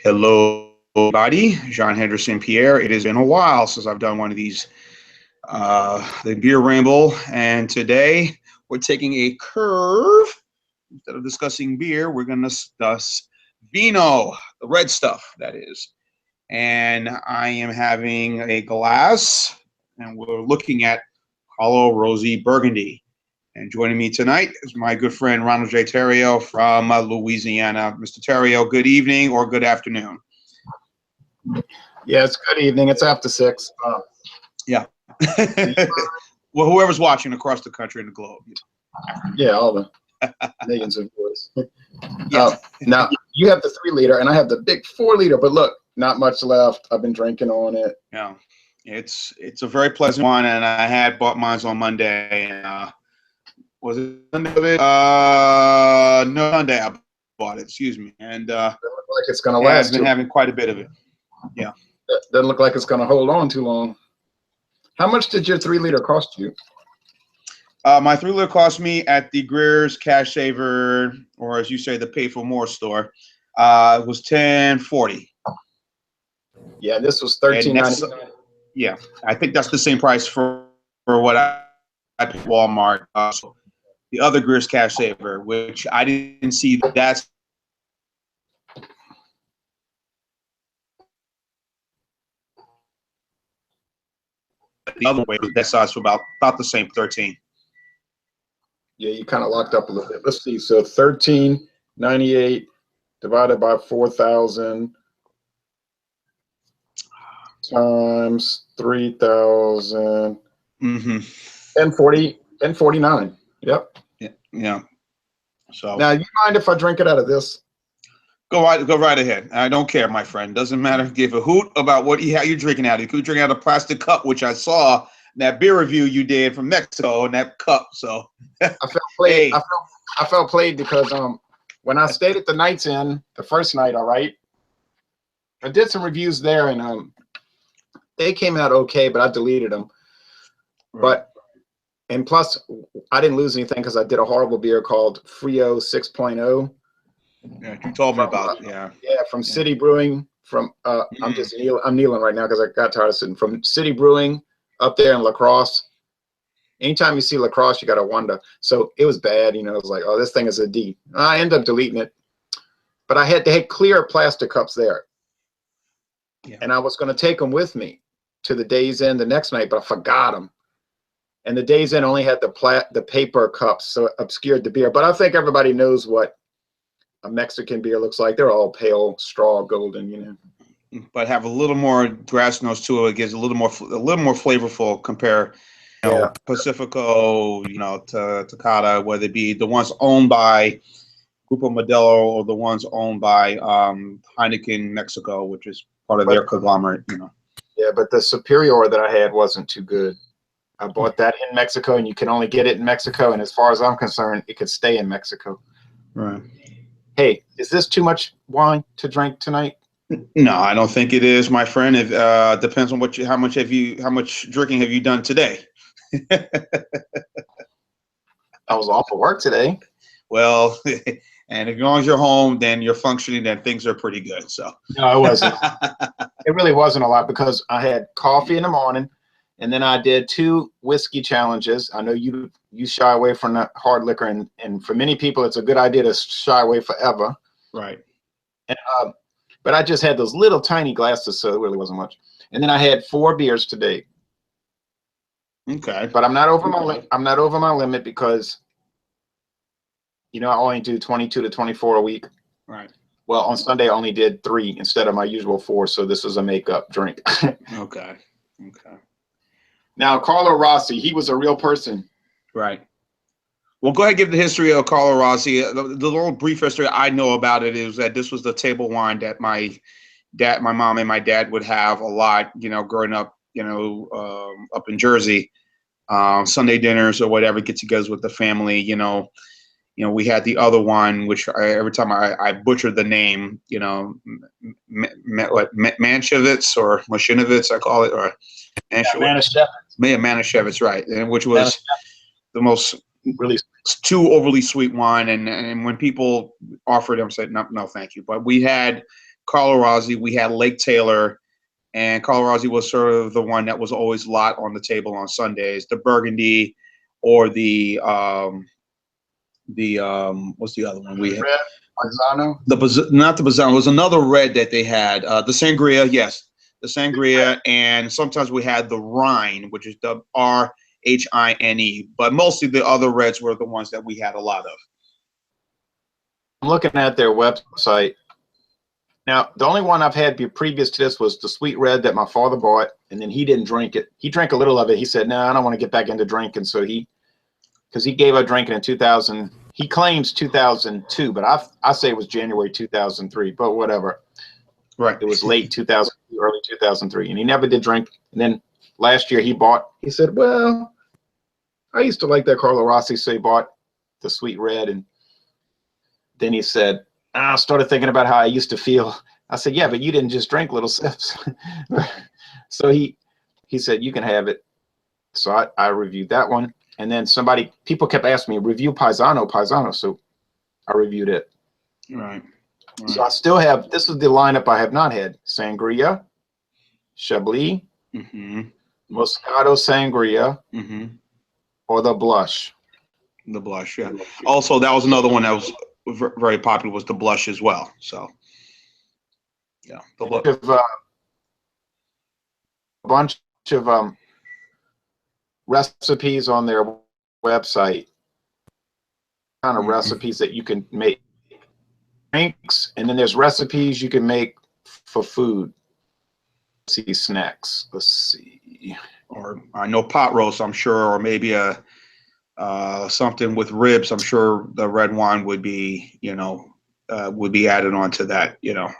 Hello, everybody. Jean Henderson Pierre. It has been a while since I've done one of these, the beer ramble, and today we're taking a curve. Instead of discussing beer, we're going to discuss vino, the red stuff, that is. And I am having a glass, and we're looking at Carlo Rossi Burgundy. And joining me tonight is my good friend Ronald J. Terrio from Louisiana. Mr. Terrio, good evening or good afternoon. Yeah, it's good evening. It's after 6. Yeah. Well, whoever's watching across the country and the globe. Yeah, all the millions of viewers. Yeah. Now, you have the 3-liter, and I have the big 4-liter, but look, not much left. I've been drinking on it. Yeah. It's a very pleasant one, and I had bought mine on Monday, and was it Monday? No, Monday I bought it, excuse me. And Doesn't look like it's going to last. I've been having quite a bit of it. Yeah. Doesn't look like it's going to hold on too long. How much did your 3-liter cost you? My 3-liter cost me at the Greer's Cash Saver, or as you say, the Pay for More store. It was $10.40. Yeah, this was $13.99. Yeah, I think that's the same price for what I paid at Walmart. So the other Greer's Cash Saver, which I didn't see, that's the other way, that size for about the same, 13. Yeah, you kind of locked up a little bit. Let's see. So $13.98 divided by 4,000 times 3,000 and 49. Yep. Yeah. So now, you mind if I drink it out of this? Go right ahead. I don't care, my friend. Doesn't matter. Give a hoot about how you're drinking out of. You could drink out of a plastic cup, which I saw in that beer review you did from Mexico in that cup. So I felt played. Hey. I felt played because when I stayed at the Knights Inn the first night, all right, I did some reviews there, and they came out okay, but I deleted them. Right. And plus, I didn't lose anything because I did a horrible beer called Frio 6.0. Yeah, you told me about from City Brewing. From I'm kneeling right now because I got tired of sitting. From City Brewing up there in La Crosse. Anytime you see La Crosse, you gotta wonder. So it was bad, It was like, oh, this thing is a D. I ended up deleting it, but they had clear plastic cups there, and I was gonna take them with me to the Days Inn the next night, but I forgot them. And the Days Inn only had the paper cups, so it obscured the beer. But I think everybody knows what a Mexican beer looks like. They're all pale straw golden, But have a little more grass notes to it. It gives a little more flavorful compare, Pacifico, to Takata, whether it be the ones owned by Grupo Modelo or the ones owned by Heineken Mexico, which is part of their conglomerate, Yeah, but the Superior that I had wasn't too good. I bought that in Mexico, and you can only get it in Mexico. And as far as I'm concerned, it could stay in Mexico. Right. Hey, is this too much wine to drink tonight? No, I don't think it is, my friend. It depends on how much drinking have you done today? I was off of work today. Well, and as long as you're home, then you're functioning, then things are pretty good. So no, it wasn't. It really wasn't a lot because I had coffee in the morning, and then I did 2 whiskey challenges. I know you shy away from that hard liquor, and for many people, it's a good idea to shy away forever. Right. And, but I just had those little tiny glasses, so it really wasn't much. And then I had 4 beers today. Okay. But I'm not over my limit because, I only do 22 to 24 a week. Right. Well, on Sunday I only did 3 instead of my usual 4, so this was a makeup drink. Okay. Now, Carlo Rossi, he was a real person. Right. Well, go ahead and give the history of Carlo Rossi. The little brief history I know about it is that this was the table wine that my mom and my dad would have a lot, growing up, up in Jersey, Sunday dinners or whatever, get-togethers with the family, we had the other one, which every time I butchered the name, Manchevitz or Mashinovitz, I call it, or Manischewitz. Manischewitz, right, and which was the most really too overly sweet wine, and when people offered them, said no, thank you. But we had Carlo Rossi, we had Lake Taylor, and Carlo Rossi was sort of the one that was always a lot on the table on Sundays. The Burgundy, or what's the other one we had? Red Paisano. Not the Bazzano. It was another red that they had. The Sangria, yes, the Sangria, and sometimes we had the Rhine, which is the RHINE. But mostly the other reds were the ones that we had a lot of. I'm looking at their website. Now, the only one I've had previous to this was the Sweet Red that my father bought, and then he didn't drink it. He drank a little of it. He said, "No, I don't want to get back into drinking." So because he gave up drinking in 2000. He claims 2002, but I say it was January 2003, but whatever. Right. It was late 2000, early 2003, and he never did drink. And then last year he said, "Well, I used to like that Carlo Rossi," so he bought the Sweet Red. And then he said, I started thinking about how I used to feel. I said, "Yeah, but you didn't just drink little sips." So he said, "You can have it." So I reviewed that one. And then people kept asking me, "Review Paisano." So I reviewed it. Right. So I still have, this is the lineup I have not had: Sangria, Chablis, Moscato Sangria, or the Blush. The Blush, yeah. Also, that was another one that was very popular, was the Blush as well. So, yeah. A bunch of recipes on their website, kind of recipes that you can make drinks, and then there's recipes you can make for food. Let's see, snacks. Let's see. Or I know pot roast, I'm sure, or maybe something with ribs. I'm sure the red wine would be, would be added on to that. They got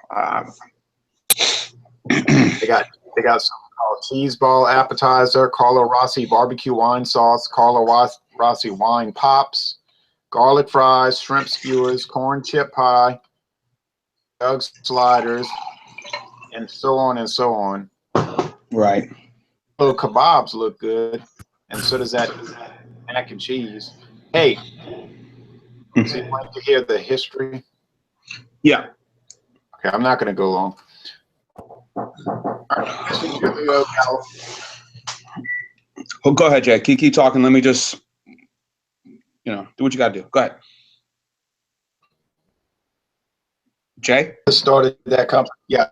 something called cheese ball appetizer, Carlo Rossi barbecue wine sauce, Carlo Rossi wine pops, garlic fries, shrimp skewers, corn chip pie, Doug sliders, and so on and so on. Right. Little kebabs look good, and so does that mac and cheese. Hey, so you want to hear the history? Yeah. Okay, I'm not going to go long. Oh, go ahead, Jay. Keep talking. Let me just, do what you got to do. Go ahead. Jay? Started that company. Yeah,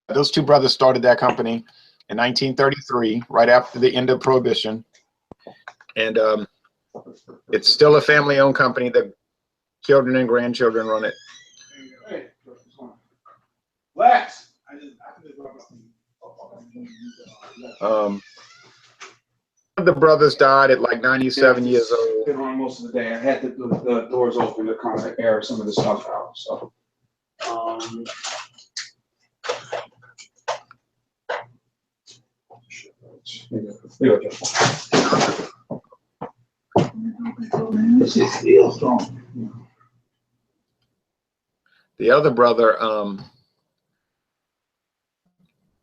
those two brothers started that company in 1933, right after the end of Prohibition. And it's still a family-owned company. The children and grandchildren run it. Lex. The brothers died at like 97 years old. Been on most of the day. I had the doors open to kind of air some of the stuff out. So. The other brother,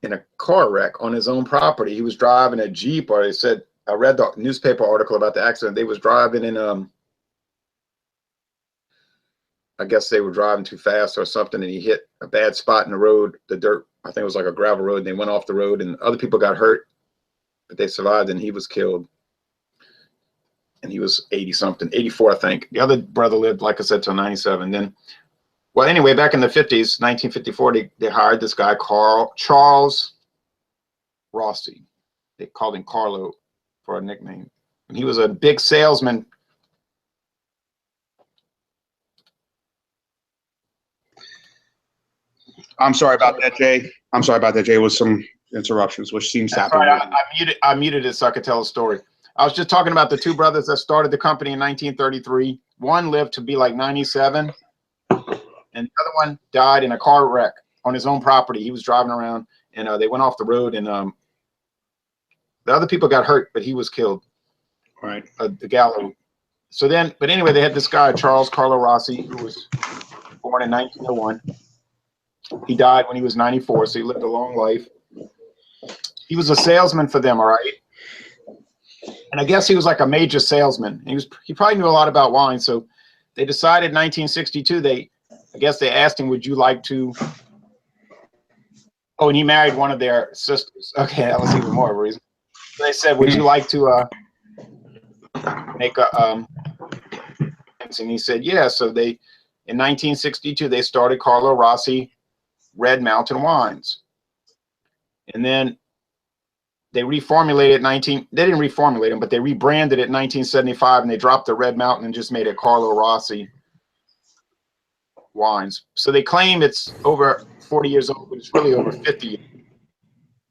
in a car wreck on his own property, he was driving a Jeep, or they said, I read the newspaper article about the accident. They was driving in, I guess they were driving too fast or something, and he hit a bad spot in the road, the dirt. I think it was like a gravel road, and they went off the road, and other people got hurt, but they survived, and he was killed. And he was 80-something, 84, I think. The other brother lived, like I said, till 97. Then, well, anyway, back in the 50s, 1954, they hired this guy, Charles Rossi. They called him Carlo for a nickname. And he was a big salesman. I'm sorry about that, Jay. It was some interruptions, which seems to happen. I muted it so I could tell a story. I was just talking about the two brothers that started the company in 1933. One lived to be like 97, and the other one died in a car wreck on his own property. He was driving around, and they went off the road, and the other people got hurt, but he was killed. Right. The gallows. So then, but anyway, they had this guy, Charles Carlo Rossi, who was born in 1901. He died when he was 94, so he lived a long life. He was a salesman for them, all right? And I guess he was like a major salesman. He probably knew a lot about wine, so they decided in 1962, I guess they asked him, would you like to Oh, and he married one of their sisters. Okay, that was even more of a reason. They said, "Would you like to make a?" And he said, "Yeah." So they, in 1962, they started Carlo Rossi Red Mountain Wines, and then they reformulated They didn't reformulate them, but they rebranded it in 1975, and they dropped the Red Mountain and just made it Carlo Rossi Wines. So they claim it's over 40 years old, but it's really over 50 years.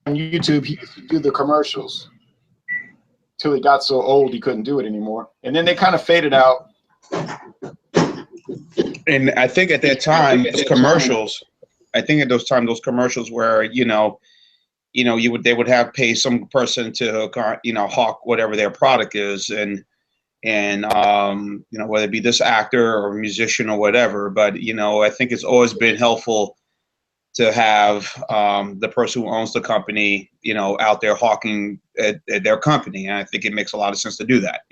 On YouTube, he used to do the commercials till he got so old he couldn't do it anymore, and then they kind of faded out. And I think at that time, those commercials, I think at those time, those commercials where, they would have pay some person to, hawk whatever their product is. And whether it be this actor or musician or whatever, but, I think it's always been helpful to have the person who owns the company, out there hawking at their company. And I think it makes a lot of sense to do that,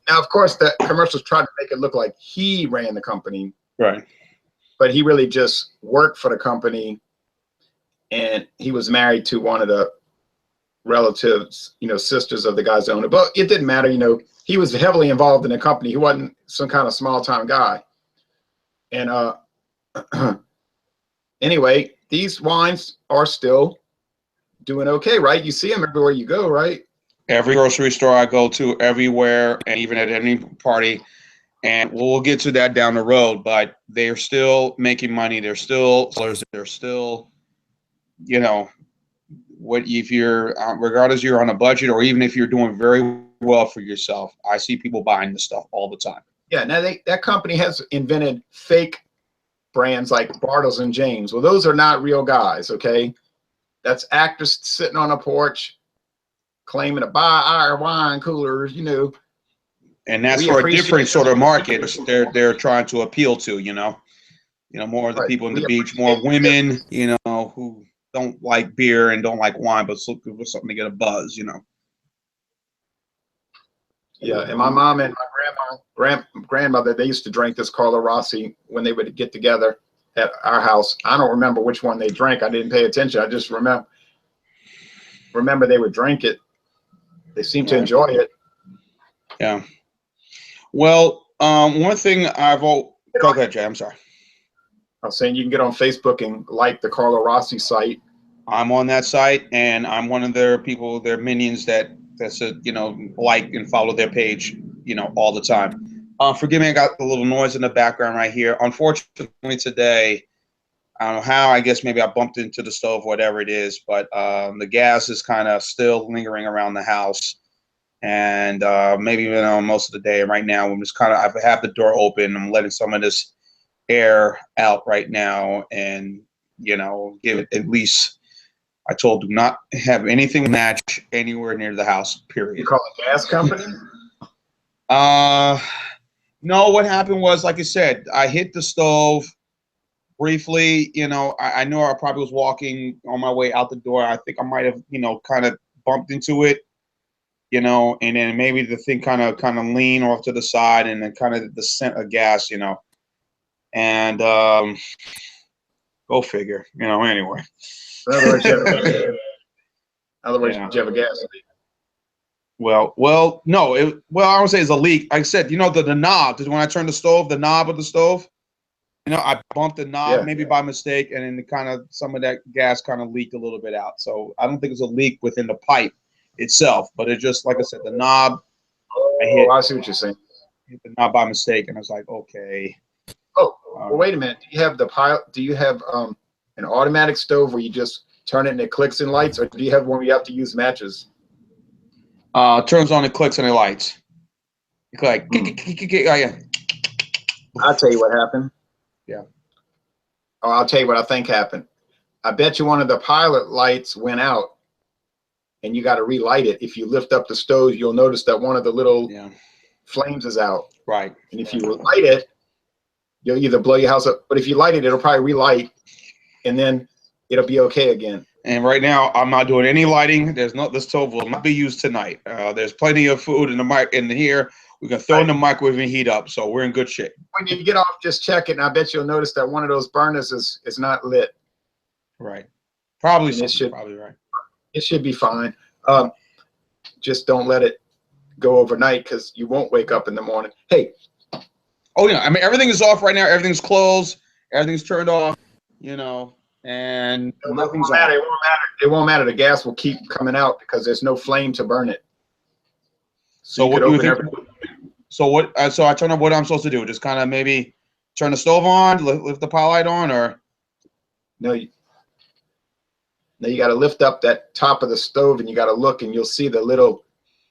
Now, of course, the commercials tried to make it look like he ran the company. Right. But he really just worked for the company, and he was married to one of the relatives, sisters of the guys that owned it. But it didn't matter, he was heavily involved in the company. He wasn't some kind of small time guy. And anyway, these wines are still doing okay, right? You see them everywhere you go, right? Every grocery store I go to, everywhere, and even at any party. And we'll get to that down the road, but they're still making money. They're still, what if you're, regardless you're on a budget or even if you're doing very well for yourself, I see people buying this stuff all the time. Yeah, now that company has invented fake brands like Bartles and James. Well, those are not real guys, okay? That's actors sitting on a porch claiming to buy our wine coolers, And that's for a different sort of market they're trying to appeal to, more of the people in the beach, more women, who don't like beer and don't like wine, but looking for something to get a buzz, Yeah, and my mom and my grandmother, they used to drink this Carlo Rossi when they would get together at our house. I don't remember which one they drank. I didn't pay attention. I just remember they would drink it. They seemed to enjoy it. Yeah. Well, one thing go ahead, Jay. I'm sorry. I was saying you can get on Facebook and like the Carlo Rossi site. I'm on that site, and I'm one of their people, their minions that's like and follow their page, all the time. Forgive me, I got a little noise in the background right here. Unfortunately, today, I don't know how. I guess maybe I bumped into the stove, whatever it is, but the gas is kind of still lingering around the house. And maybe most of the day. Right now, I'm just I have the door open. I'm letting some of this air out right now, and give it at least. I told do not have anything match anywhere near the house. Period. You call it gas company? No. What happened was, like I said, I hit the stove briefly. I know I probably was walking on my way out the door. I think I might have kind of bumped into it. And then maybe the thing kind of lean off to the side, and then kind of the scent of gas, and go figure, anyway. In other words, you have a gas leak. Well, no, I would say it's a leak. Like I said, the knob, when I turned the knob of the stove, I bumped the knob maybe by mistake, and then some of that gas kind of leaked a little bit out. So I don't think it's a leak within the pipe itself, but it just, like I said, the knob. I see what you're saying. Hit the knob by mistake, and I was like, okay. Oh, well, wait a minute. Do you have an automatic stove where you just turn it and it clicks and lights, or do you have one where you have to use matches? Turns on, it clicks and it lights. You click, oh yeah. I'll tell you what happened. Yeah. Oh, I'll tell you what I think happened. I bet you one of the pilot lights went out, and you got to relight it. If you lift up the stove, you'll notice that one of the little flames is out. Right. And if you light it, you'll either blow your house up, but if you light it, it'll probably relight, and then it'll be okay again. And right now, I'm not doing any lighting. This stove will not be used tonight. There's plenty of food in here. We can throw in the microwave and heat up, so we're in good shape. When you get off, just check it, and I bet you'll notice that one of those burners is not lit. Right. Probably and something. Probably right. It should be fine. Just don't let it go overnight because you won't wake up in the morning. Hey. Oh yeah, I mean everything is off right now. Everything's closed. Everything's turned off. You know, and nothing's on. It won't matter. It won't matter. The gas will keep coming out because there's no flame to burn it. So what do you think? So what? So I turn on. What I'm supposed to do? Just kind of maybe turn the stove on, lift the pot light on, or no? Now you got to lift up that top of the stove, and you got to look, and you'll see the little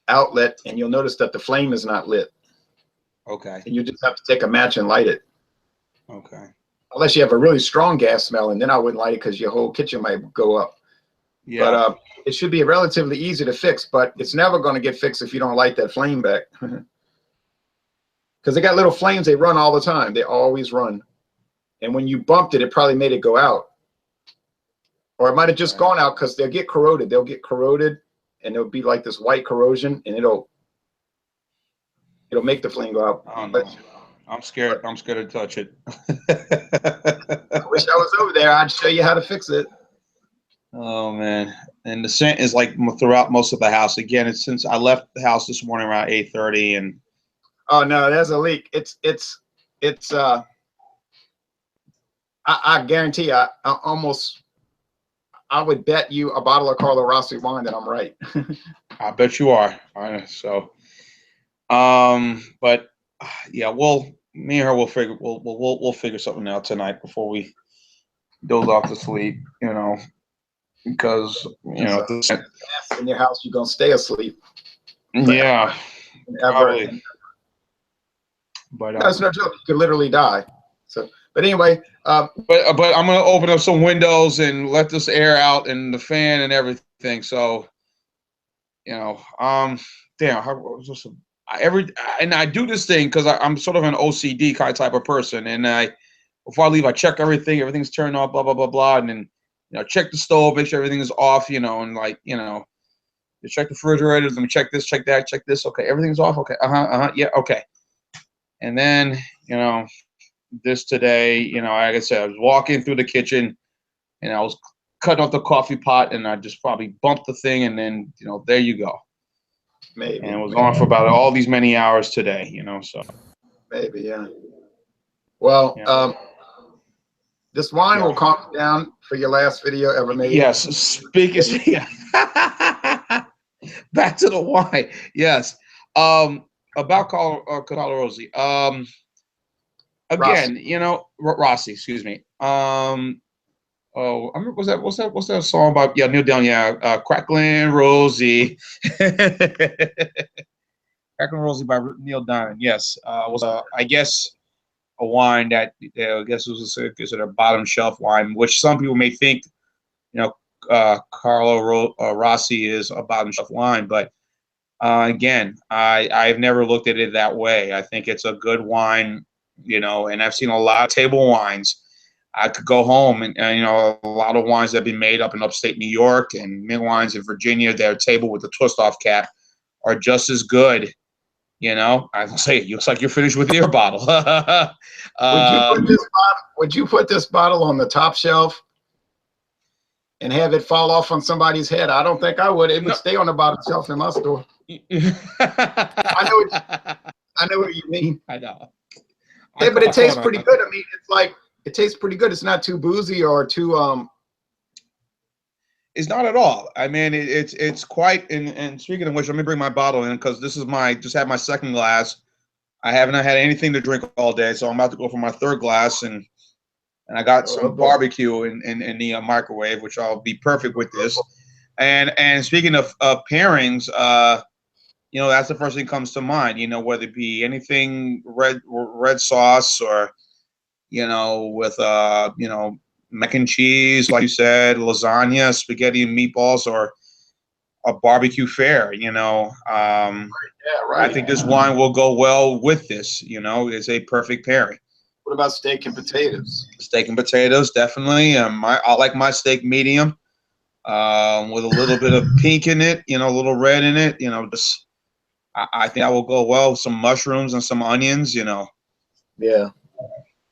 outlet, and you'll notice that the flame is not lit. Okay. And you just have to take a match and light it. Okay. Unless you have a really strong gas smell, and then I wouldn't light it because your whole kitchen might go up. Yeah. But it should be relatively easy to fix, but it's never going to get fixed if you don't light that flame back. Because they got little flames, they run all the time. They always run. And when you bumped it, it probably made it go out. Or it might have just gone out because they'll get corroded. They'll get corroded, and it'll be like this white corrosion, and it'll make the flame go out. I don't know. I'm scared. I'm scared to touch it. I wish I was over there. I'd show you how to fix it. Oh man! And the scent is like throughout most of the house. Again, it's since I left the house this morning around 8:30, and oh no, there's a leak. I guarantee you, I would bet you a bottle of Carlo Rossi wine that I'm right. I bet you are. So, but yeah, me and her will figure we'll figure something out tonight before we doze off to sleep. You know, because you know in your house you're gonna stay asleep. Yeah, probably. But no, it's no joke. You could literally die. So, but anyway, but I'm gonna open up some windows and let this air out and the fan and everything. So, you know, damn, and I do this thing because I'm sort of an OCD kind of type of person, and before I leave, I check everything. Everything's turned off, blah blah blah blah, and then check the stove, make sure everything is off, and like you check the refrigerator, let me check this, check that, check this. Okay, everything's off. Okay, yeah, okay. And then this today, like I said, I was walking through the kitchen, and I was cutting off the coffee pot, and I just probably bumped the thing, and then there you go. Maybe. And it was on for about all these many hours today, so. Maybe, yeah. Well, yeah. This wine will calm you down for your last video ever made. Yes, speaking. Yeah. Back to the wine. Yes. About Carlo Rossi. Again, Rossi. Excuse me. Oh, I remember, what's that song about? Yeah, Neil Diamond. Yeah, Cracklin' Rosie. Cracklin' Rosie by Neil Diamond. Yes, was I guess a wine that I guess was considered a bottom shelf wine, which some people may think, Carlo Rossi is a bottom shelf wine, but again, I've never looked at it that way. I think it's a good wine, and I've seen a lot of table wines. I could go home and a lot of wines that have been made up in upstate New York and mint wines in Virginia, their table with the twist off cap are just as good. I will say it looks like you're finished with your bottle. Would you put this bottle on the top shelf and have it fall off on somebody's head? I don't think I would. It would stay on the bottom shelf in my store. I know what you mean. I know. Hey, but it tastes pretty good. I mean, it's like it tastes pretty good. It's not too boozy or too It's not at all. I mean, it's quite. And speaking of which, let me bring my bottle in because this is just had my second glass. I haven't had anything to drink all day, so I'm about to go for my third glass, and I got some barbecue in the microwave, which I'll be perfect with this. And speaking of pairings, that's the first thing that comes to mind. Whether it be anything red sauce or with mac and cheese, like you said, lasagna, spaghetti and meatballs, or a barbecue fare. I think this wine will go well with this. It's a perfect pairing. What about steak and potatoes? Steak and potatoes, definitely. I like my steak medium, with a little bit of pink in it, a little red in it. I think that will go well with some mushrooms and some onions. Yeah.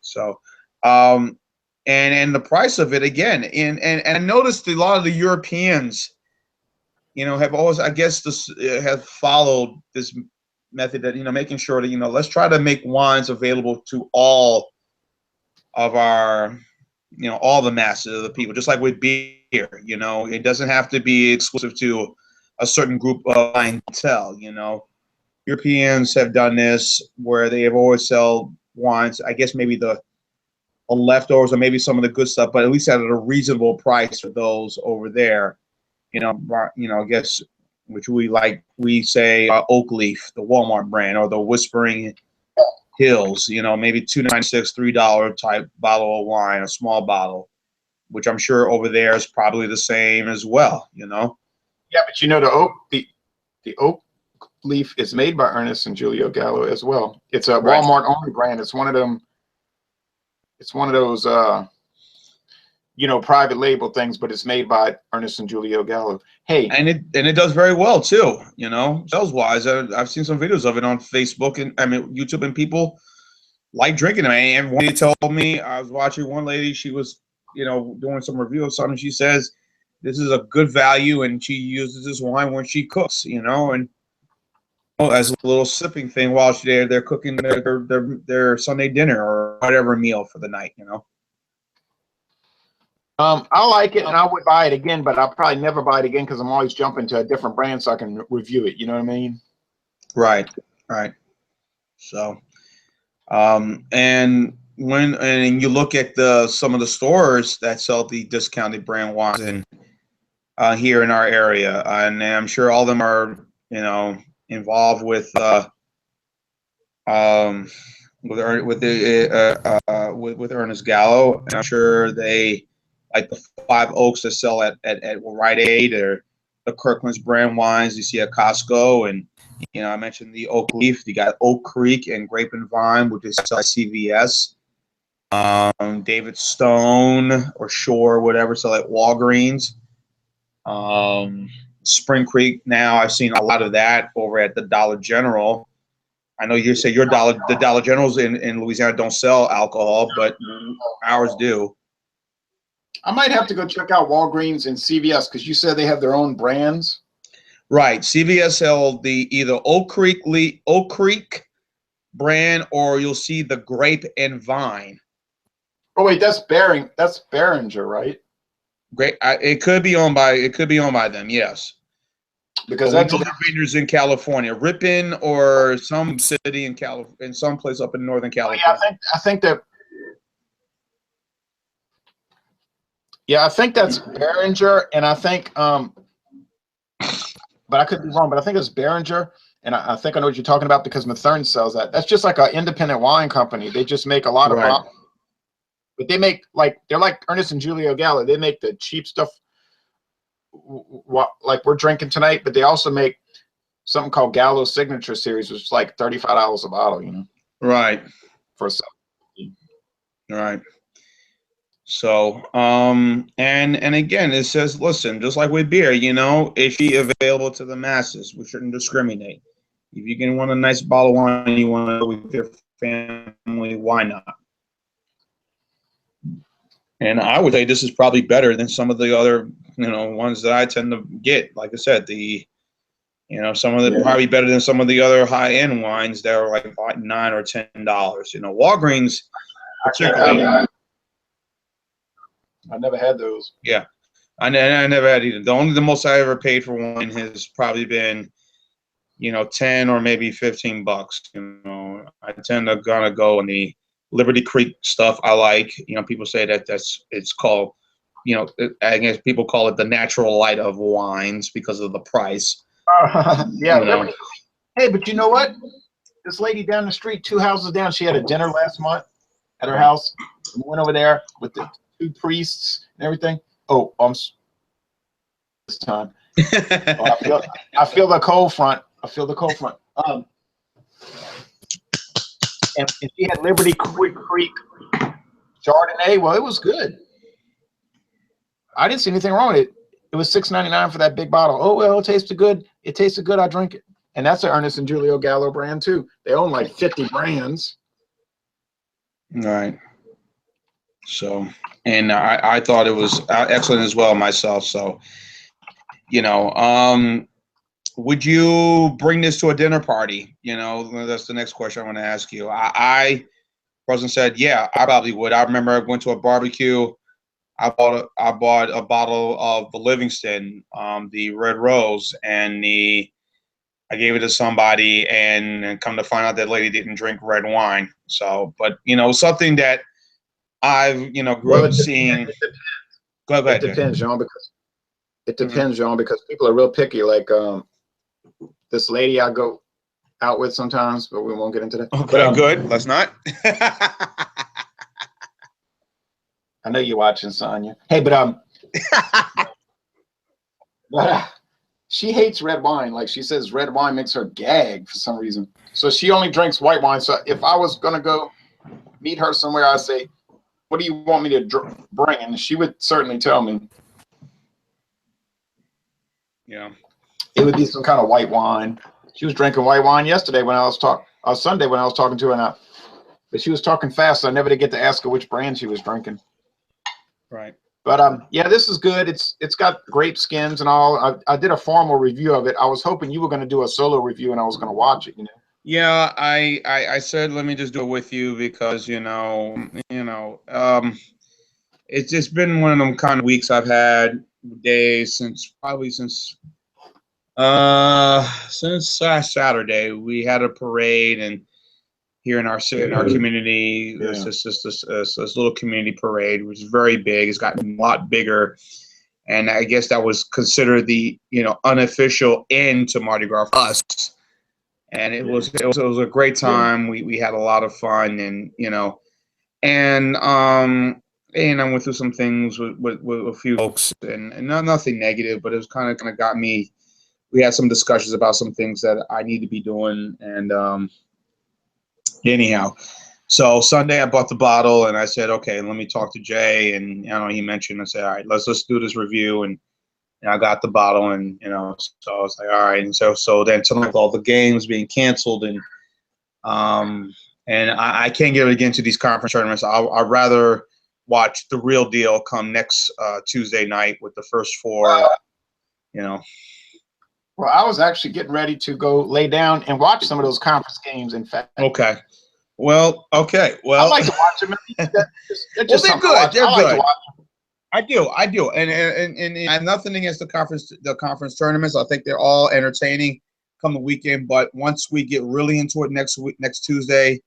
So, and the price of it again. And I noticed a lot of the Europeans, have always, I guess, this have followed this method that making sure that let's try to make wines available to all of our all the masses of the people, just like with beer. It doesn't have to be exclusive to a certain group of clientele. Europeans have done this where they have always sell wines, I guess maybe the leftovers or maybe some of the good stuff, but at least at a reasonable price for those over there. I guess, which we say Oak Leaf, the Walmart brand, or the Whispering Hills, maybe $2.96, $3 type bottle of wine, a small bottle, which I'm sure over there is probably the same as well. Yeah, but the Oak Leaf is made by Ernest and Julio Gallo as well. It's a Right. Walmart only brand. It's one of them. It's one of those, private label things, but it's made by Ernest and Julio Gallo. Hey, and it does very well too. Sales wise, I've seen some videos of it on Facebook and YouTube, and people like drinking them. And one lady told me, I was watching one lady, she was doing some review of something. She says this is a good value, and she uses this wine when she cooks. And as a little sipping thing while they're cooking their Sunday dinner or whatever meal for the night. I like it, and I would buy it again, but I'll probably never buy it again because I'm always jumping to a different brand so I can review it. You know what I mean? Right. So, and you look at some of the stores that sell the discounted brand wines here in our area, and I'm sure all of them are involved with Ernest Gallo. And I'm sure they like the Five Oaks that sell at Rite Aid, or the Kirkland's brand wines you see at Costco. And I mentioned the Oak Leaf. You got Oak Creek and Grape and Vine, which is at CVS. David Stone or Shore, whatever, sell at Walgreens. Spring Creek, now I've seen a lot of that over at the Dollar General. I know you say the Dollar Generals in Louisiana don't sell alcohol, but ours do. I might have to go check out Walgreens and CVS because you said they have their own brands. Right. CVS sell the either Oak Creek brand, or you'll see the Grape and Vine. Oh wait, that's Behringer, right? Great. It could be owned by them. Yes. Because that's other vendors in California, Ripon or some city in some place up in Northern California. Yeah, I think that. Yeah, I think that's Behringer, and I think, but I could be wrong. But I think it's Behringer, and I think I know what you're talking about because Mathern sells that. That's just like an independent wine company. They just make a lot of bottles, but they make they're like Ernest and Julio Gallo. They make the cheap stuff, like we're drinking tonight, but they also make something called Gallo Signature Series, which is like $35 a bottle. Right. For some. Right. So, and again, it says, listen, just like with beer, it should be available to the masses. We shouldn't discriminate. If you can want a nice bottle of wine, you want to go with your family, why not? And I would say this is probably better than some of the other, ones that I tend to get. Like I said, some of them probably better than some of the other high-end wines that are like $9 or $10. Walgreens, particularly. I never had those. Yeah, I never had either. The most I ever paid for wine has probably been, 10 or maybe $15. I tend to go in the Liberty Creek stuff. I like. People say it's called, I guess people call it the natural light of wines because of the price. Yeah. Hey, but you know what? This lady down the street, 2 houses down, she had a dinner last month at her house. We went over there with the 2 priests and everything. Oh, this time. I feel the cold front. And she had Liberty Creek Chardonnay. Well, it was good. I didn't see anything wrong with it. It was $6.99 for that big bottle. Oh well, it tasted good. I drank it. And that's an Ernest and Julio Gallo brand too. They own like 50 brands. Right. So, and I thought it was excellent as well myself. So, you know, would you bring this to a dinner party? You know, that's the next question I want to ask you. I President said, yeah, I probably would. I remember I went to a barbecue. I bought a bottle of the Livingston, the Red Rose, and I gave it to somebody, and come to find out that lady didn't drink red wine. So, but you know, something that I've grew Well, up seeing. Go it ahead, Jay. depends, John, because Hmm. people are real picky. Like this lady I go out with sometimes, but we won't get into that. But Okay, good. Let's not. I know you're watching, Sonya. Hey, but she hates red wine. Like she says, red wine makes her gag for some reason. So she only drinks white wine. So if I was gonna go meet her somewhere, I'd say, "What do you want me to bring?" And she would certainly tell me. Yeah. It would be some kind of white wine. She was drinking white wine yesterday when I was Sunday when I was talking to her, but she was talking fast, so I never did get to ask her which brand she was drinking. Right. But yeah, this is good. It's got grape skins and all. I did a formal review of it. I was hoping you were going to do a solo review and I was going to watch it. Yeah, I said let me just do it with you because it's just been one of them kind of weeks I've had days since last Saturday. We had a parade, and here in our community, Yeah. this little community parade, which is very big. It's gotten a lot bigger, and I guess that was considered the unofficial end to Mardi Gras for us. And it was a great time. We had a lot of fun, and and I went through some things with a few folks, and nothing negative, but it was kind of got me. We had some discussions about some things that I need to be doing, and anyhow, so Sunday I bought the bottle, and I said, okay, let me talk to Jay, and he mentioned. I said, all right, let's do this review, and I got the bottle, and so I was like, all right, and so then tonight with all the games being canceled, um, and I can't get into these conference tournaments. I'd rather watch the real deal come next Tuesday night with the first four. You know. Well, I was actually getting ready to go lay down and watch some of those conference games. In fact. Okay. Well. Okay. Well. I like to watch them. They're just well, they're good. They're I good. like to watch them. I do, and I have nothing against the conference tournaments. I think they're all entertaining come the weekend. But once we get really into it next Tuesday,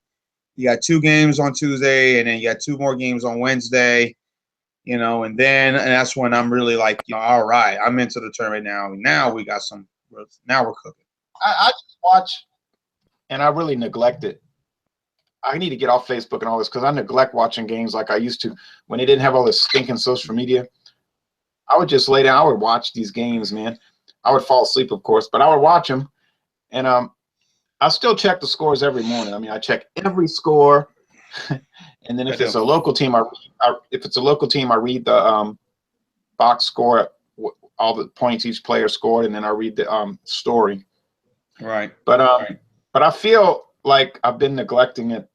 you got 2 games on Tuesday, and then you got 2 more games on Wednesday. And that's when I'm really like, all right, I'm into the tournament now. Now we got some. Now we're cooking. I just watch, and I really neglect it. I need to get off Facebook and all this because I neglect watching games like I used to when they didn't have all this stinking social media. I would just lay down. I would watch these games, man. I would fall asleep, of course, but I would watch them, and I still check the scores every morning. I mean, I check every score, and then if it's a local team, if it's a local team, I read the box score, all the points each player scored, and then I read the story. Right. But I feel like I've been neglecting it.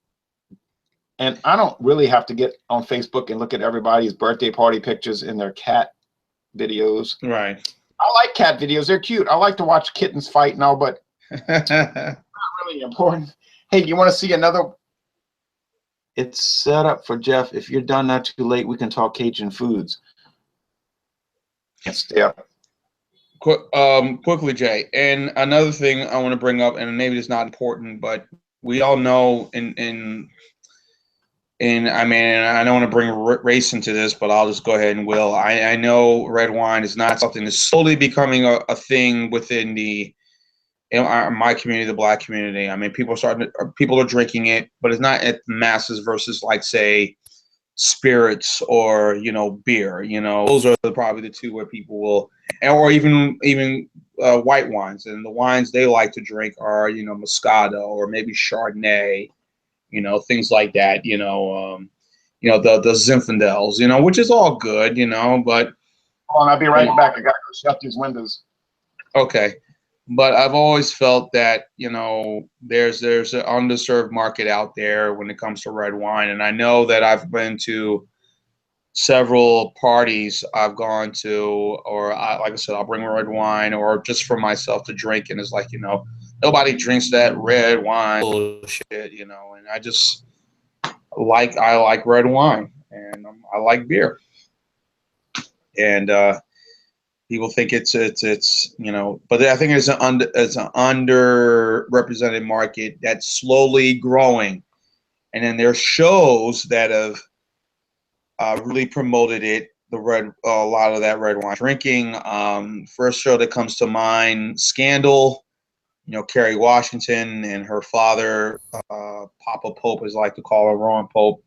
And I don't really have to get on Facebook and look at everybody's birthday party pictures and their cat videos. Right. I like cat videos. They're cute. I like to watch kittens fight and all, but it's not really important. Hey, you want to see another? It's set up for Jeff. If you're done not too late, we can talk Cajun foods. Can't stay up. Quickly, Jay. And another thing I want to bring up, and maybe it's not important, but we all know and I mean, I don't want to bring race into this, but I'll just go ahead and will. I know red wine is not something that's slowly becoming a thing within my community, the Black community. I mean, people are drinking it, but it's not at the masses versus like say spirits or beer. Those are probably the two where people will, or even white wines. And the wines they like to drink are Moscato or maybe Chardonnay. Things like that, the Zinfandels, which is all good, but. Hold on, I'll be right back. I got to shut these windows. Okay. But I've always felt that, there's an underserved market out there when it comes to red wine. And I know that I've been to several parties I've gone to, or like I said, I'll bring red wine, or just for myself to drink, and it's like, nobody drinks that red wine bullshit, and I like red wine, and I like beer, and people think it's but I think it's an underrepresented market that's slowly growing, and then there's shows that have really promoted it. A lot of that red wine drinking. First show that comes to mind, Scandal. Kerry Washington and her father, Papa Pope, as I like to call her, Ron Pope.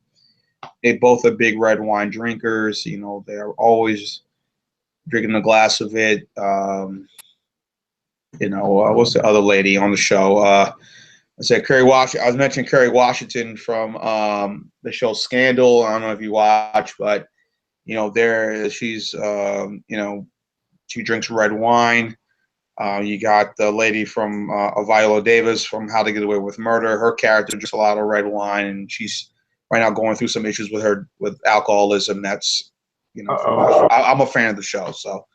They both are big red wine drinkers. They're always drinking a glass of it. What's the other lady on the show? I was mentioning Kerry Washington from the show Scandal. I don't know if you watch, but she's she drinks red wine. You got the lady from Viola Davis from How to Get Away with Murder. Her character drinks a lot of red wine, and she's right now going through some issues with alcoholism. That's I'm a fan of the show, so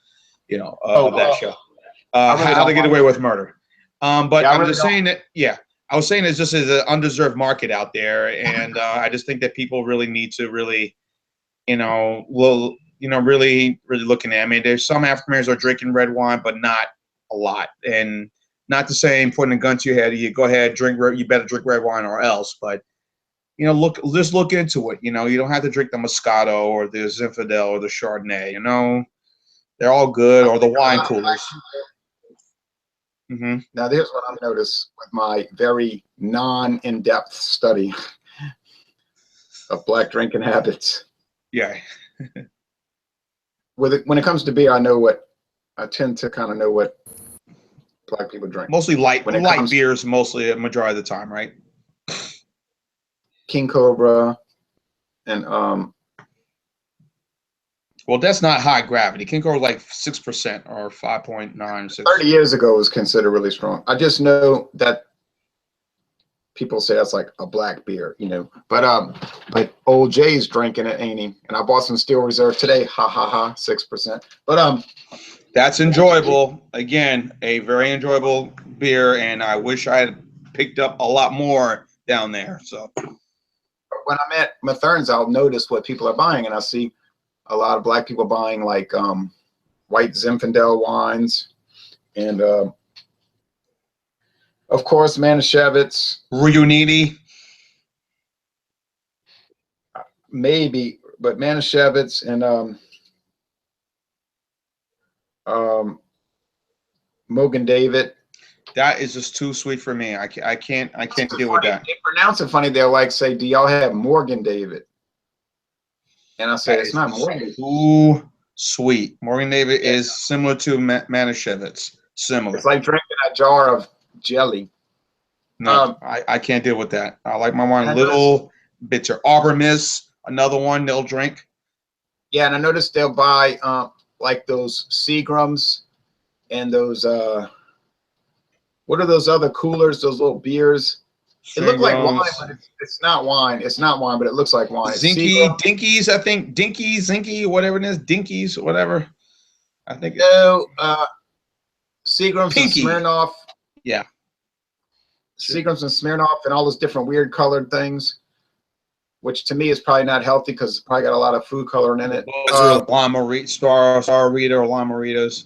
of that show. How to Get Away with Murder. But I'm just saying that, I was saying it's just an undeserved market out there, and I just think that people really need to really, really looking at. I mean, there's some African Americans are drinking red wine, but not a lot, and not the same putting a gun to your head. You go ahead, you better drink red wine or else. But just look into it. You don't have to drink the Moscato or the Zinfandel or the Chardonnay. They're all good, or the wine coolers. Mm-hmm. Now, there's what I've noticed with my very in-depth study of Black drinking habits. Yeah. When it comes to beer, I tend to kind of know what Black people drink. Mostly light beers, mostly a majority of the time, right? King Cobra and well, that's not high gravity. King Cobra like 6% or 5.9. 30 years ago was considered really strong. I just know that people say that's like a black beer, but old Jay's drinking it, ain't he? And I bought some Steel Reserve today. Ha ha ha, 6%. But that's enjoyable. Again, a very enjoyable beer, and I wish I had picked up a lot more down there. So when I'm at Mathern's, I'll notice what people are buying, and I see a lot of Black people buying like white Zinfandel wines, and of course Manischewitz. Riunini. Maybe, but Manischewitz and Mogan David. That is just too sweet for me. I can't deal with that. They pronounce it funny. They'll like say, "Do y'all have Morgan David?" And I say, "It's not Morgan." Too sweet. Morgan David is similar to Manischewitz. Similar. It's like drinking a jar of jelly. No, I can't deal with that. I like my wine a little bitter. Arbor Mist, another one they'll drink. Yeah, and I noticed they'll buy like those Seagrams and those what are those other coolers? Those little beers. It looked like wine, but it's not wine. It's not wine, but it looks like wine. Dinkies, I think. Zinky, whatever it is. Dinkies, whatever. I think. No, Seagrams and Smirnoff. Yeah. Seagrams and Smirnoff and all those different weird colored things, which to me is probably not healthy because it's probably got a lot of food coloring in it. Star Rita or Lime-A-Ritas.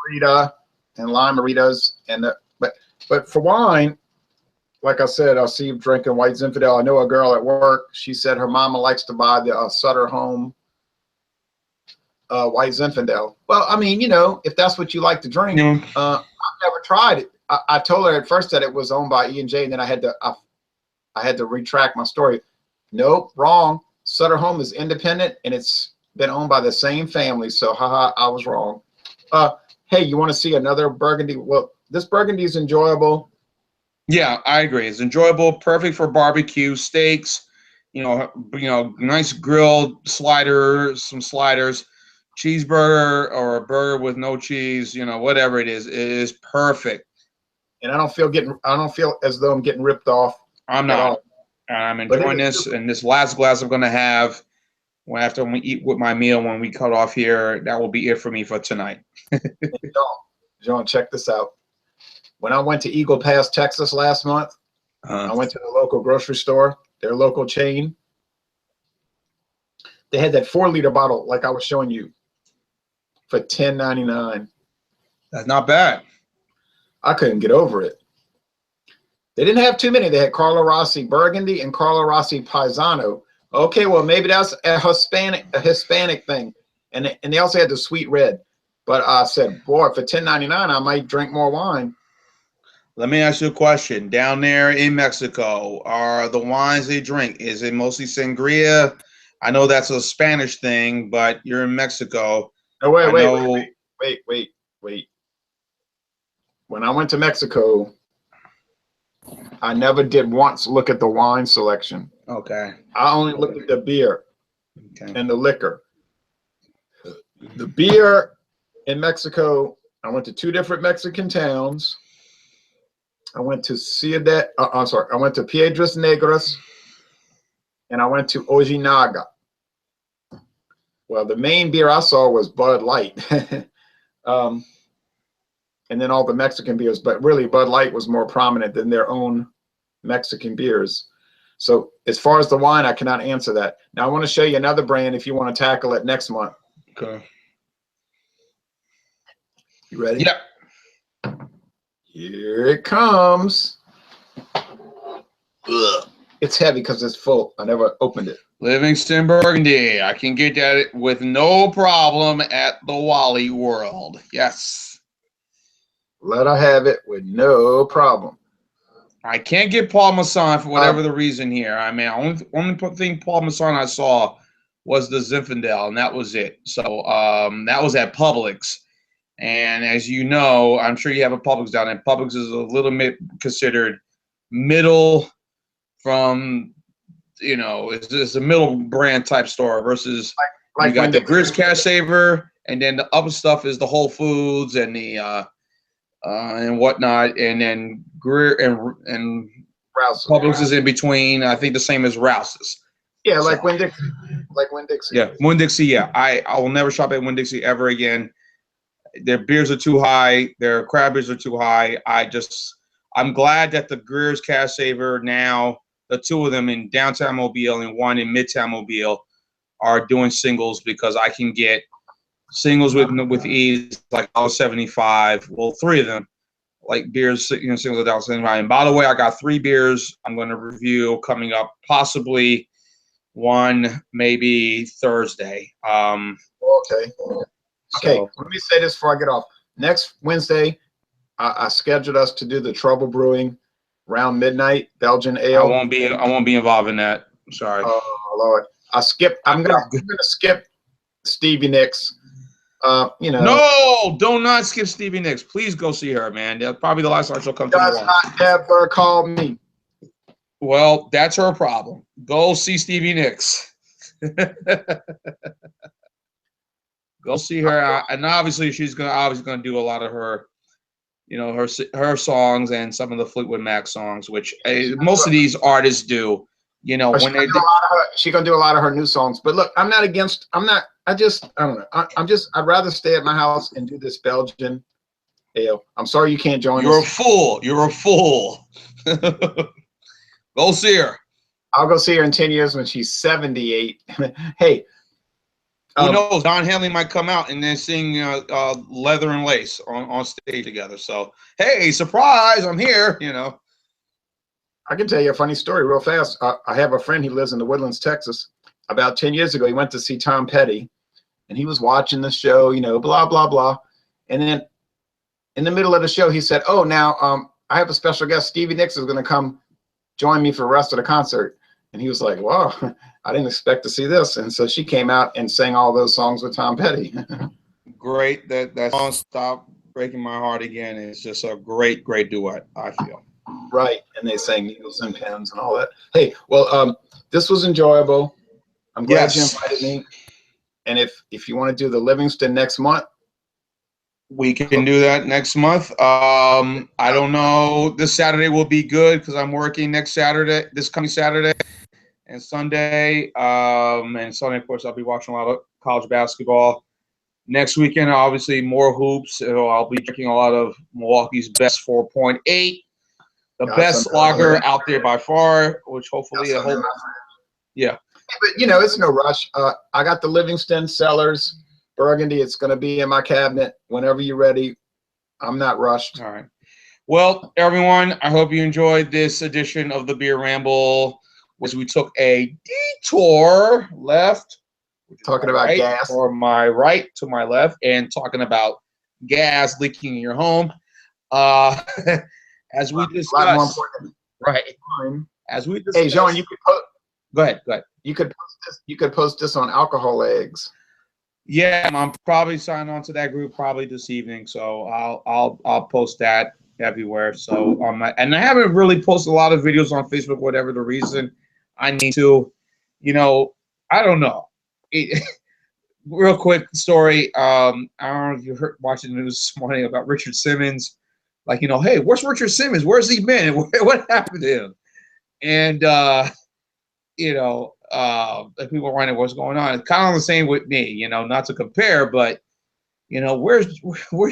Rita and Lime-A-Ritas. And but for wine, like I said, I see you drinking white Zinfandel. I know a girl at work. She said her mama likes to buy the Sutter Home white Zinfandel. Well, I mean, if that's what you like to drink, I've never tried it. I told her at first that it was owned by E&J, and then I had to retract my story. Nope, wrong. Sutter Home is independent, and it's been owned by the same family. So, haha, I was wrong. Hey, you want to see another Burgundy? Well, this Burgundy is enjoyable. Yeah, I agree. It's enjoyable, perfect for barbecue, steaks. Nice grilled some sliders, cheeseburger or a burger with no cheese. Whatever it is perfect. And I don't feel as though I'm getting ripped off. I'm not. I'm enjoying this, and this last glass I'm going to have After we eat with my meal, when we cut off here, that will be it for me for tonight. John, check this out. When I went to Eagle Pass, Texas last month, I went to the local grocery store, their local chain. They had that 4-liter bottle like I was showing you for $10.99. That's not bad. I couldn't get over it. They didn't have too many. They had Carlo Rossi Burgundy and Carlo Rossi Paisano. Okay, well, maybe that's a Hispanic thing. And they also had the sweet red. But I said, boy, for $10.99, I might drink more wine. Let me ask you a question. Down there in Mexico, are the wines they drink, is it mostly sangria? I know that's a Spanish thing, but you're in Mexico. No, wait. When I went to Mexico, I never did once look at the wine selection. Okay. I only looked at the beer and the liquor. The beer in Mexico, I went to 2 different Mexican towns. I went to I went to Piedras Negras, and I went to Ojinaga. Well, the main beer I saw was Bud Light. And then all the Mexican beers, but really Bud Light was more prominent than their own Mexican beers. So as far as the wine, I cannot answer that. Now I want to show you another brand if you want to tackle it next month. Okay. You ready? Yeah. Here it comes. Ugh. It's heavy because it's full. I never opened it. Livingston Burgundy. I can get that with no problem at the Wally World. Yes. Let her have it with no problem. I can't get Parmesan for whatever the reason here. I mean, only thing Parmesan I saw was the Zinfandel, and that was it. So that was at Publix. And as you know, I'm sure you have a Publix down there. Publix is a little bit considered middle from, you know, it's a middle brand type store versus like you got the Greer's Cash Saver, and then the other stuff is the Whole Foods and the and whatnot, and then Greer and Rouse's. Publix is in between. I think the same as Rouse's. Yeah, like Winn-Dixie. Like Winn-Dixie. Yeah, Winn-Dixie. Yeah, I will never shop at Winn-Dixie ever again. Their beers are too high. Their crab beers are too high. I'm glad that the Greer's Cash Saver now, the 2 of them in downtown Mobile and 1 in midtown Mobile, are doing singles, because I can get singles with ease, like $1.75. Well, 3 of them, like beers, singles at $1.75. And by the way, I got 3 beers I'm going to review coming up, possibly one maybe Thursday. Okay. Okay, let me say this before I get off. Next Wednesday, I scheduled us to do the Trouble Brewing around midnight Belgian ale. I won't be involved in that. Sorry. Oh Lord, I'm gonna skip Stevie Nicks. You know. No, do not skip Stevie Nicks. Please go see her, man. That's probably the last time she'll come to Does not ever call me. Well, that's her problem. Go see Stevie Nicks. Go see her, and obviously she's gonna do a lot of her, you know, her songs and some of the Fleetwood Mac songs, which most of these artists do. You know, when she's gonna do a lot of her new songs. But look, I don't know. I'd rather stay at my house and do this Belgian ale. I'm sorry you can't join us. You're a fool. You're a fool. Go see her. I'll go see her in 10 years when she's 78. Hey. Who knows? Don Henley might come out and then sing Leather and Lace on stage together. So, hey, surprise, I'm here, you know. I can tell you a funny story real fast. I have a friend, he lives in the Woodlands, Texas. About 10 years ago, he went to see Tom Petty, and he was watching the show, you know, blah, blah, blah. And then in the middle of the show, he said, oh, now I have a special guest. Stevie Nicks is going to come join me for the rest of the concert. And he was like, wow, I didn't expect to see this. And so she came out and sang all those songs with Tom Petty. Great. That song, Stop Breaking My Heart Again, is just a great, great duet, I feel. Right. And they sang Needles and Pens and all that. Hey, well, this was enjoyable. I'm glad you invited me. And if you want to do the Livingston next month, we can do that next month. I don't know. This Saturday will be good because I'm working this coming Saturday. and Sunday. And Sunday, of course, I'll be watching a lot of college basketball. Next weekend, obviously, more hoops. I'll be drinking a lot of Milwaukee's best 4.8, the best lager out there by far, which hopefully, yeah. But, you know, it's no rush. I got the Livingston Cellars Burgundy. It's going to be in my cabinet whenever you're ready. I'm not rushed. All right. Well, everyone, I hope you enjoyed this edition of the Beer Ramble, which we took a detour left. Talking about right, gas. or my right to my left, and talking about gas leaking in your home. As we discussed, a lot more important. Right. As we discussed. Hey, John, you could go ahead. You could post this. You could post this on alcohol eggs. Yeah, I'm probably signing on to that group probably this evening, so I'll post that everywhere. So and I haven't really posted a lot of videos on Facebook, whatever the reason. I need to, you know, I don't know. Real quick story. I don't know if you heard watching the news this morning about Richard Simmons. Like, you know, hey, where's Richard Simmons? Where's he been? What happened to him? And you know, people are wondering what's going on. It's kind of the same with me. You know, not to compare, but you know, where's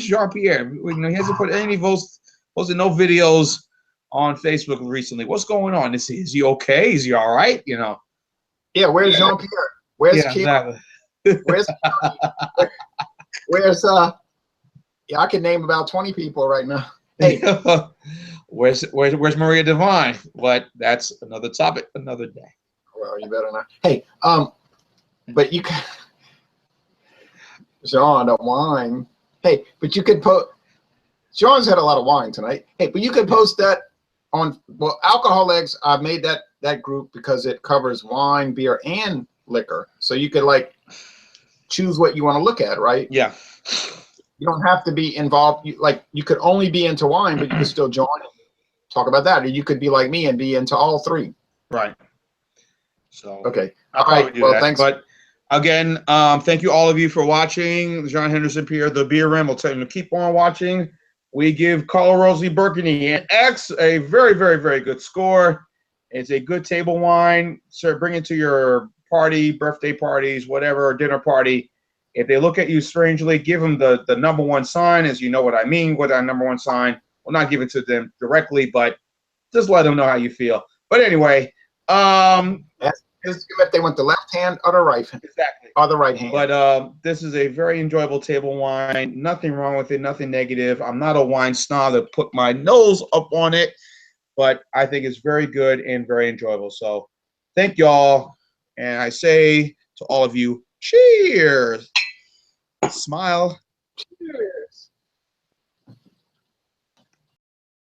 Jean-Pierre? You know, he hasn't put any posted no videos on Facebook recently. What's going on? Is he okay? Is he all right? You know. Yeah. Where's Jean-Pierre? Where's exactly. Where's yeah, I can name about 20 people right now. Hey, where's Maria Devine? But that's another topic, another day. Well, you better not. Hey, but you can, Sean, the wine. Hey, but you could put. Sean's had a lot of wine tonight. Hey, but you could post that on Alcohol Eggs. I made that group because it covers wine, beer, and liquor. So you could like choose what you want to look at, right? Yeah. You don't have to be involved. You could only be into wine, but you could still join and talk about that. Or you could be like me and be into all three. Right. So okay. I'll probably do that. Thanks. But again, thank you all of you for watching. John Henderson Pierre, the Beer Ramble. Tell you to keep on watching. We give Carlo Rossi Burgundy an X, a very, very, very good score. It's a good table wine. So bring it to your party, birthday parties, whatever, dinner party. If they look at you strangely, give them the number one sign, as you know what I mean with that number one sign. We'll not give it to them directly, but just let them know how you feel. But anyway, if they want the left hand or the right hand. Exactly. Or the right hand. But this is a very enjoyable table wine. Nothing wrong with it, nothing negative. I'm not a wine snob to put my nose up on it, but I think it's very good and very enjoyable. So thank y'all. And I say to all of you, cheers. Smile. Cheers.